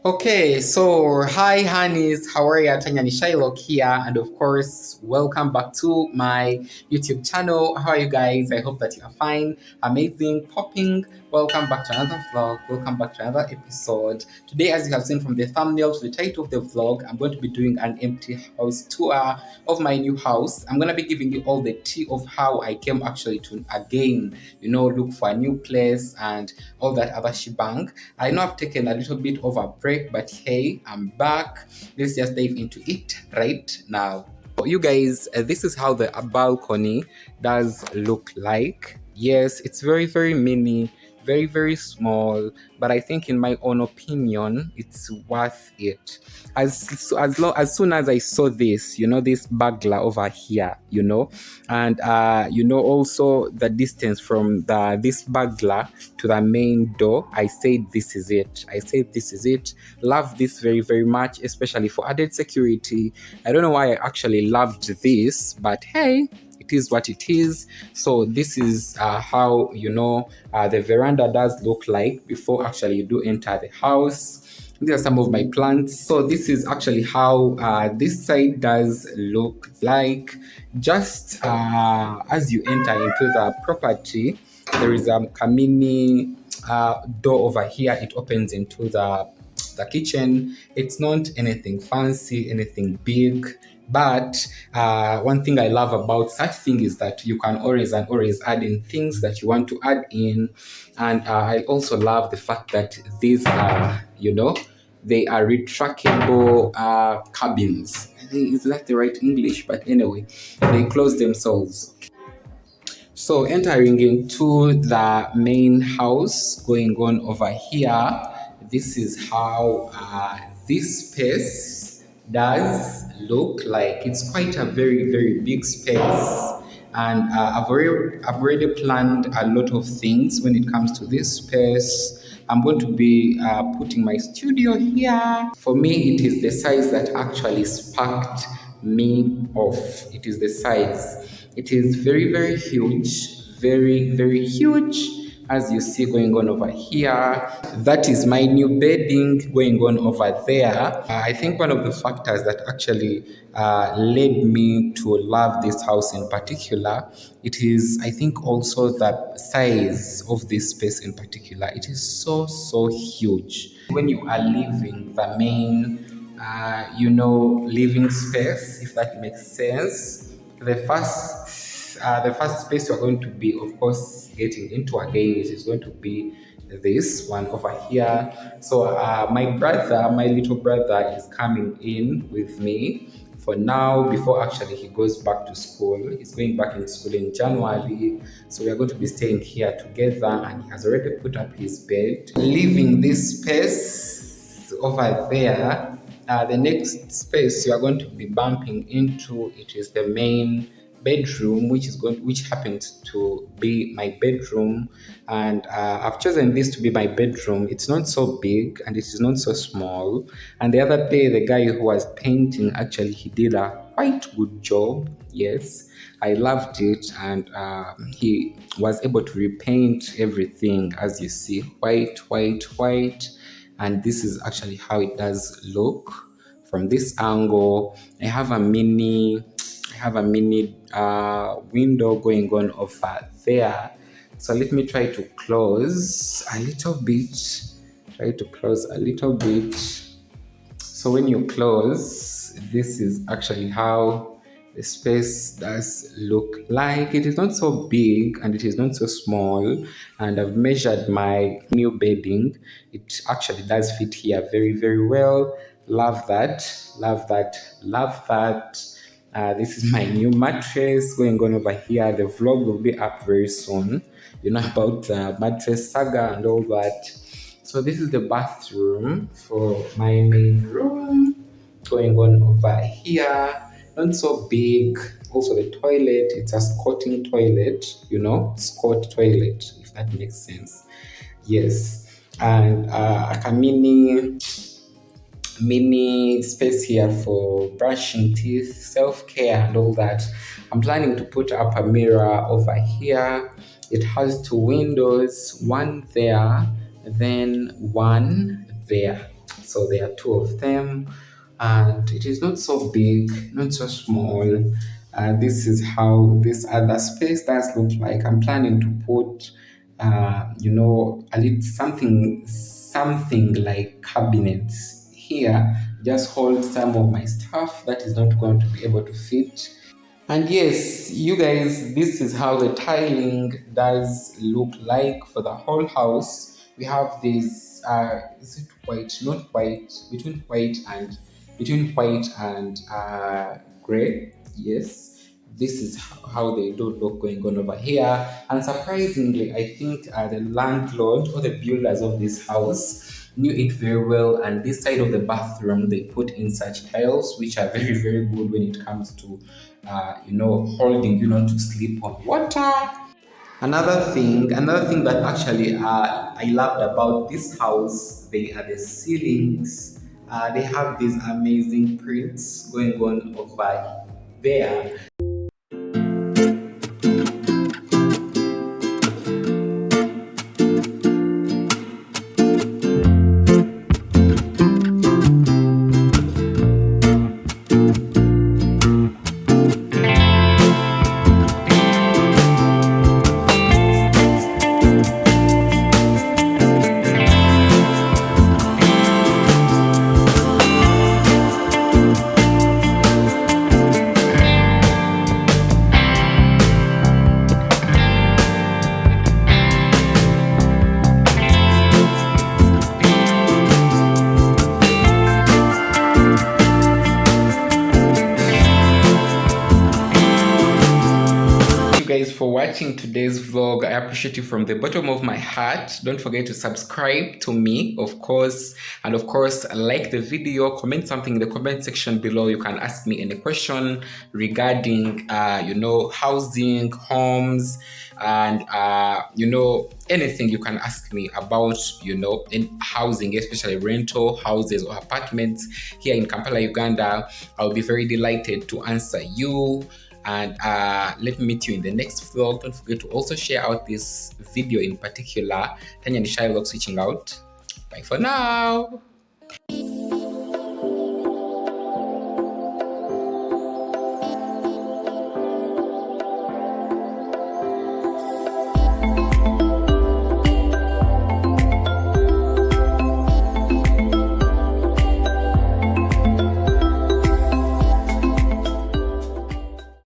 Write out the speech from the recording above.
Okay, so hi honeys, how are you? Tanya ni Shylock here, and of course, welcome back to my YouTube channel. How are you guys? I hope that you are fine, amazing, popping. Welcome back to another vlog. Welcome back to another episode. Today, as you have seen from the thumbnail to the title of the vlog, I'm going to be doing an empty house tour of my new house. I'm gonna be giving you all the tea of how I came actually to again, look for a new place and all that other shebang. I know I've taken a little bit of a break, but hey, I'm back. Let's just dive into it right now. You guys, this is how the balcony does look like. Yes, it's very, very mini, very, very small, but I think, in my own opinion, it's worth it. As soon as I saw this, this burglar over here, and also the distance from this burglar to the main door, I said this is it. Love this very, very much, especially for added security. I don't know why I actually loved this, but hey, it is what it is. So this is how the veranda does look like before actually you do enter the house. These are some of my plants. So this is actually how this side does look like. Just as you enter into the property, there is a mini door over here. It opens into the kitchen. It's not anything fancy, anything big. But one thing I love about such thing is that you can always and always add in things that you want to add in. And I also love the fact that these are, they are retractable cabins. Is that the right English? But anyway, they close themselves. So entering into the main house, going on over here, this is how this space does look like. It's quite a very, very big space. And I've already planned a lot of things when it comes to this space. I'm going to be putting my studio here. For me, it is the size that actually sparked me off. It is the size. It is very, very huge, very, very huge. As you see going on over here, that is my new bedding going on over there. I think one of the factors that actually led me to love this house in particular, it is, I think, also the size of this space in particular. It is so, so huge. When you are leaving the main living space, if that makes sense. The first space you're going to be, of course, getting into again is going to be this one over here. So my little brother, is coming in with me for now before actually he goes back to school. He's going back in school in January. So we are going to be staying here together, and he has already put up his bed. Leaving this space over there, the next space you are going to be bumping into, it is the main bedroom, which happens to be my bedroom. And I've chosen this to be my bedroom. It's not so big and it is not so small. And the other day, the guy who was painting, actually, he did a quite good job. Yes, I loved it. And he was able to repaint everything, as you see, white, white, white. And this is actually how it does look from this angle. I have a mini window going on over there. So let me try to close a little bit. So when you close, this is actually how the space does look like. It is not so big and it is not so small. And I've measured my new bedding. It actually does fit here very, very well. Love that. Love that. Love that. This is my new mattress going on over here. The vlog will be up very soon, about mattress saga and all that. So this is the bathroom for my main room going on over here. Not so big. Also the toilet, it's a squatting toilet, squat toilet, if that makes sense. Yes. And a mini space here for brushing teeth, self-care and all that. I'm planning to put up a mirror over here. It has two windows, one there, then one there. So there are two of them, and it is not so big, not so small. This is how this other space does look like. I'm planning to put, a little something like cabinets here, just hold some of my stuff that is not going to be able to fit. And yes, you guys, this is how the tiling does look like for the whole house. We have this, is it white? Not white, between white and gray. Yes, this is how they do look going on over here. And surprisingly, I think the landlord or the builders of this house knew it very well. And this side of the bathroom, they put in such tiles, which are very, very good when it comes to holding you not to sleep on water. Another thing that actually I loved about this house, they are the ceilings. They have these amazing prints going on over there. You guys for watching today's vlog. I appreciate you from the bottom of my heart. Don't forget to subscribe to me, of course, and of course like the video, comment something in the comment section below. You can ask me any question regarding housing, homes, and anything you can ask me about in housing, especially rental houses or apartments here in Kampala, Uganda. I'll be very delighted to answer you. And let me meet you in the next vlog. Don't forget to also share out this video in particular. Tanya and Shylock switching out. Bye for now.